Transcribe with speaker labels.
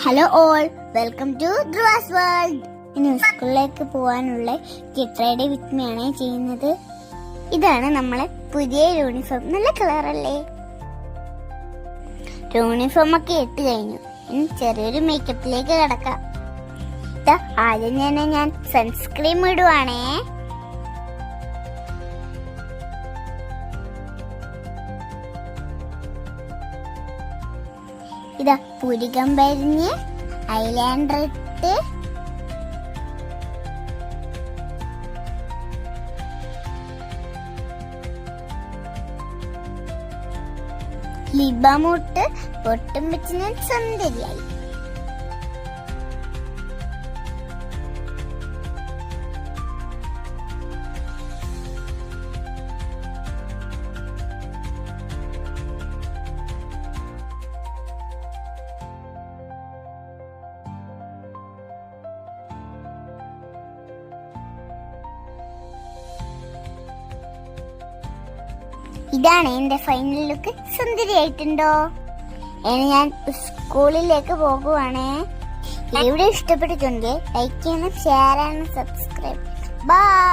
Speaker 1: Hello all, welcome to Dhruva's world. ഇനി സ്കൂളിലേക്ക് പോകാനുള്ള ഗെറ്റ് റെഡി വിത്ത് മീ ആണ് ചെയ്യുന്നത്. ഇതാണ് നമ്മളെ പുതിയ യൂണിഫോം. നല്ല കളറല്ലേ? യൂണിഫോം ഒക്കെ ഇട്ട് കഴിഞ്ഞു. ഇനി ചെറിയൊരു മേക്കപ്പിലേക്ക് കിടക്കാം. ആദ്യം തന്നെ ഞാൻ സൺസ്ക്രീം ഇടുവാണേ. ഇതാ പുരികം വരിഞ്ഞ് ഐലൈനർ ഇട്ട് ലിബാമുട്ട് പൊട്ടും വെച്ച് ഞാൻ സുന്ദരിയായി. ഇതാണ് എന്റെ ഫൈനൽ ലുക്ക്. സുന്ദരിയായിട്ടുണ്ടോ? ഇനി ഞാൻ സ്കൂളിലേക്ക് പോകുവാണേ. വീഡിയോ ഇഷ്ടപ്പെട്ടിട്ടുണ്ടെങ്കിൽ ലൈക്ക് ചെയ്യണം, ഷെയർ ചെയ്യണം, സബ്സ്ക്രൈബ്. ബൈ.